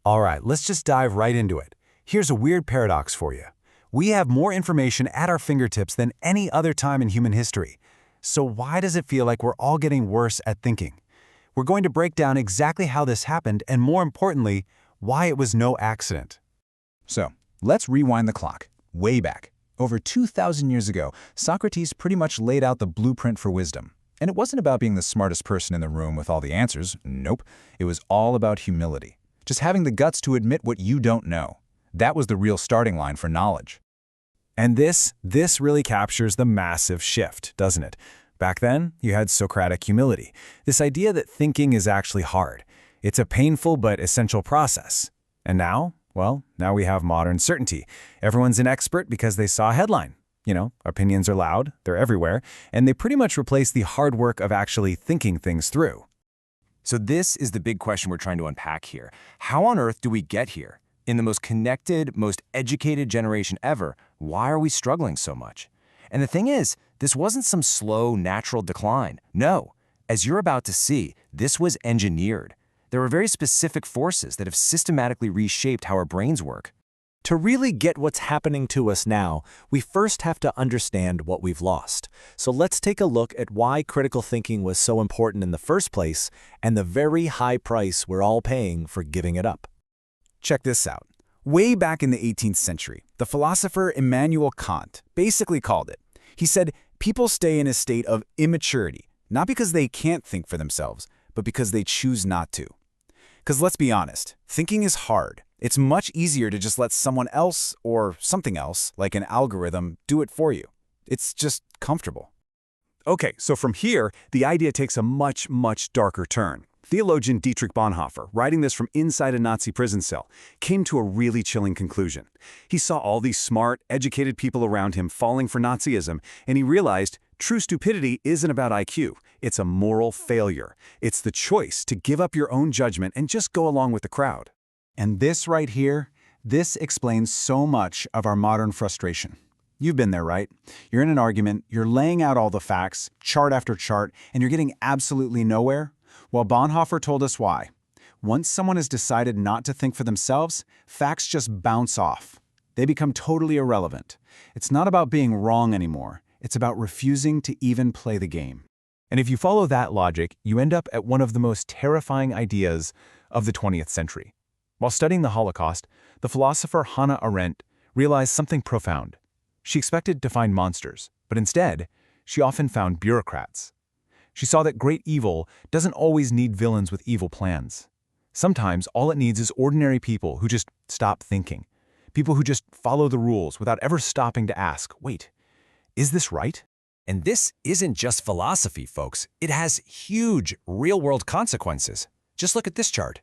All right, let's just dive right into it. Here's a weird paradox for you. We have more information at our fingertips than any other time in human history. So why does it feel like we're all getting worse at thinking? We're going to break down exactly how this happened and, more importantly, why it was no accident. So, let's rewind the clock, way back. Over 2,000 years ago, Socrates pretty much laid out the blueprint for wisdom. And it wasn't about being the smartest person in the room with all the answers. Nope. It was all about humility. Just having the guts to admit what you don't know. That was the real starting line for knowledge. And this really captures the massive shift, doesn't it? Back then, you had Socratic humility, this idea that thinking is actually hard. It's a painful but essential process. And now, well, now we have modern certainty. Everyone's an expert because they saw a headline. Opinions are loud, they're everywhere, and they pretty much replace the hard work of actually thinking things through. So this is the big question we're trying to unpack here. How on earth do we get here? In the most connected, most educated generation ever, why are we struggling so much? And the thing is, this wasn't some slow, natural decline. No, as you're about to see, this was engineered. There are very specific forces that have systematically reshaped how our brains work. To really get what's happening to us now, we first have to understand what we've lost. So let's take a look at why critical thinking was so important in the first place and the very high price we're all paying for giving it up. Check this out. Way back in the 18th century, the philosopher Immanuel Kant basically called it. He said, people stay in a state of immaturity, not because they can't think for themselves, but because they choose not to. Because let's be honest, thinking is hard. It's much easier to just let someone else or something else, like an algorithm, do it for you. It's just comfortable. Okay, so from here, the idea takes a much, much darker turn. Theologian Dietrich Bonhoeffer, writing this from inside a Nazi prison cell, came to a really chilling conclusion. He saw all these smart, educated people around him falling for Nazism, and he realized true stupidity isn't about IQ. It's a moral failure. It's the choice to give up your own judgment and just go along with the crowd. And this right here, this explains so much of our modern frustration. You've been there, right? You're in an argument, you're laying out all the facts, chart after chart, and you're getting absolutely nowhere. Well, Bonhoeffer told us why. Once someone has decided not to think for themselves, facts just bounce off. They become totally irrelevant. It's not about being wrong anymore. It's about refusing to even play the game. And if you follow that logic, you end up at one of the most terrifying ideas of the 20th century. While studying the Holocaust, the philosopher Hannah Arendt realized something profound. She expected to find monsters, but instead, she often found bureaucrats. She saw that great evil doesn't always need villains with evil plans. Sometimes all it needs is ordinary people who just stop thinking. People who just follow the rules without ever stopping to ask, wait, is this right? And this isn't just philosophy, folks. It has huge, real-world consequences. Just look at this chart.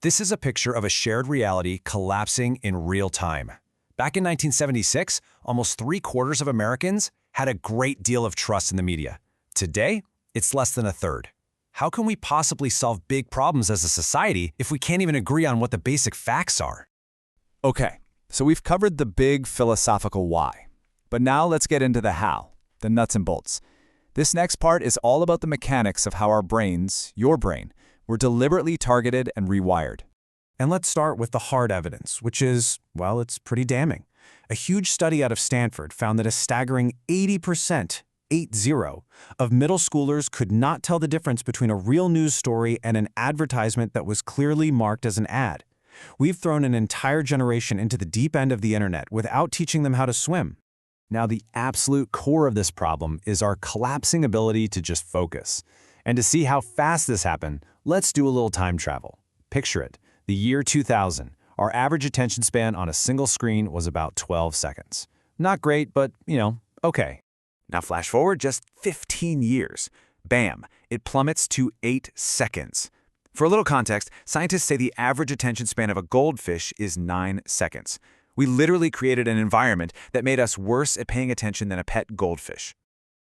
This is a picture of a shared reality collapsing in real time. Back in 1976, almost 3/4 of Americans had a great deal of trust in the media. Today, it's less than a third. How can we possibly solve big problems as a society if we can't even agree on what the basic facts are? Okay, so we've covered the big philosophical why. But now let's get into the how, the nuts and bolts. This next part is all about the mechanics of how our brains, your brain, were deliberately targeted and rewired. And let's start with the hard evidence, which is, well, it's pretty damning. A huge study out of Stanford found that a staggering 80%, 80, of middle schoolers could not tell the difference between a real news story and an advertisement that was clearly marked as an ad. We've thrown an entire generation into the deep end of the internet without teaching them how to swim. Now, the absolute core of this problem is our collapsing ability to just focus. And to see how fast this happened, let's do a little time travel. Picture it. The year 2000. Our average attention span on a single screen was about 12 seconds. Not great, but, okay. Now flash forward just 15 years. Bam, it plummets to 8 seconds. For a little context, scientists say the average attention span of a goldfish is 9 seconds. We literally created an environment that made us worse at paying attention than a pet goldfish.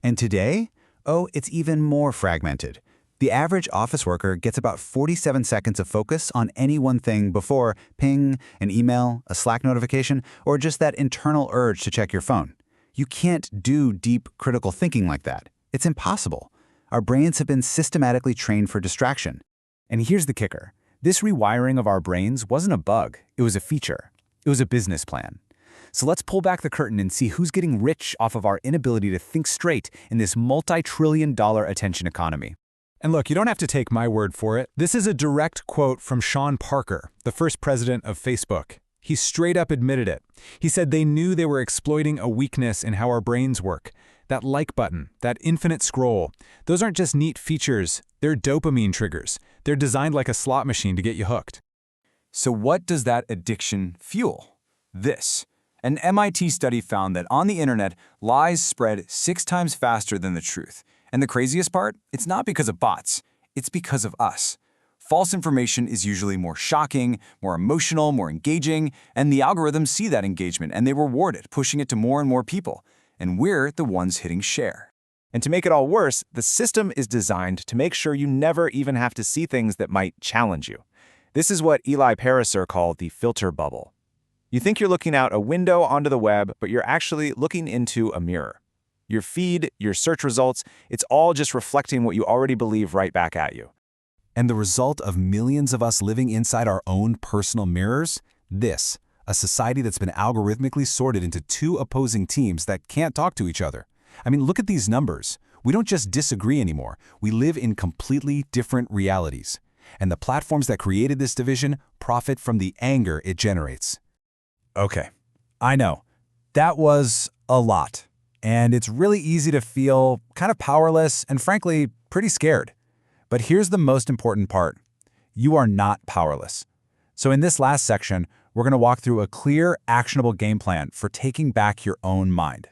And today? Oh, it's even more fragmented. The average office worker gets about 47 seconds of focus on any one thing before ping, an email, a Slack notification, or just that internal urge to check your phone. You can't do deep critical thinking like that. It's impossible. Our brains have been systematically trained for distraction. And here's the kicker. This rewiring of our brains wasn't a bug, it was a feature. It was a business plan. So let's pull back the curtain and see who's getting rich off of our inability to think straight in this multi-trillion-dollar attention economy. And look, you don't have to take my word for it. This is a direct quote from Sean Parker, the first president of Facebook. He straight up admitted it. He said they knew they were exploiting a weakness in how our brains work. That like button, that infinite scroll, those aren't just neat features, they're dopamine triggers. They're designed like a slot machine to get you hooked. So what does that addiction fuel? This. An MIT study found that on the internet, lies spread 6 times faster than the truth. And the craziest part? It's not because of bots. It's because of us. False information is usually more shocking, more emotional, more engaging, and the algorithms see that engagement and they reward it, pushing it to more and more people. And we're the ones hitting share. And to make it all worse, the system is designed to make sure you never even have to see things that might challenge you. This is what Eli Pariser called the filter bubble. You think you're looking out a window onto the web, but you're actually looking into a mirror. Your feed, your search results, it's all just reflecting what you already believe right back at you. And the result of millions of us living inside our own personal mirrors? This, a society that's been algorithmically sorted into 2 opposing teams that can't talk to each other. I mean, look at these numbers. We don't just disagree anymore. We live in completely different realities. And the platforms that created this division profit from the anger it generates. Okay, I know. That was a lot. And it's really easy to feel kind of powerless and frankly, pretty scared. But here's the most important part. You are not powerless. So in this last section, we're going to walk through a clear, actionable game plan for taking back your own mind.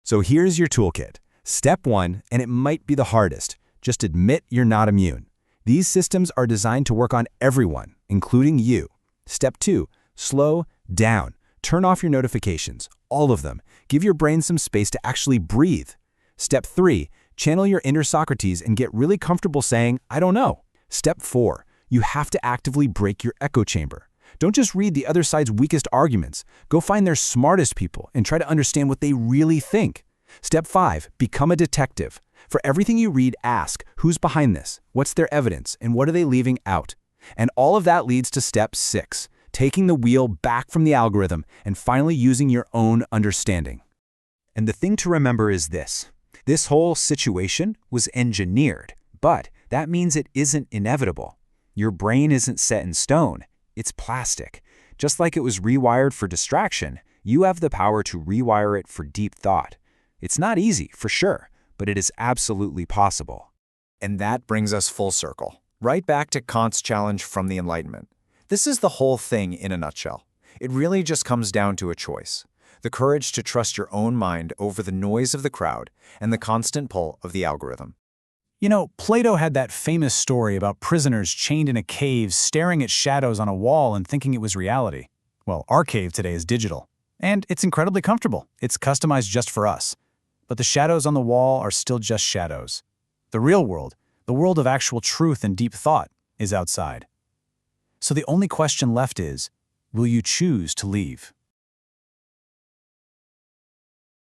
So here's your toolkit. Step 1, and it might be the hardest. Just admit you're not immune. These systems are designed to work on everyone, including you. Step 2, slow down. Turn off your notifications, all of them. Give your brain some space to actually breathe. Step 3, channel your inner Socrates and get really comfortable saying, I don't know. Step 4, you have to actively break your echo chamber. Don't just read the other side's weakest arguments. Go find their smartest people and try to understand what they really think. Step 5, become a detective. For everything you read, ask, who's behind this? What's their evidence? And what are they leaving out? And all of that leads to step 6, taking the wheel back from the algorithm and finally using your own understanding. And the thing to remember is this. This whole situation was engineered, but that means it isn't inevitable. Your brain isn't set in stone. It's plastic. Just like it was rewired for distraction, you have the power to rewire it for deep thought. It's not easy, for sure, but it is absolutely possible. And that brings us full circle, right back to Kant's challenge from the Enlightenment. This is the whole thing in a nutshell. It really just comes down to a choice. The courage to trust your own mind over the noise of the crowd and the constant pull of the algorithm. You know, Plato had that famous story about prisoners chained in a cave staring at shadows on a wall and thinking it was reality. Well, our cave today is digital, and it's incredibly comfortable. It's customized just for us. But the shadows on the wall are still just shadows. The real world, the world of actual truth and deep thought, is outside. So the only question left is, will you choose to leave?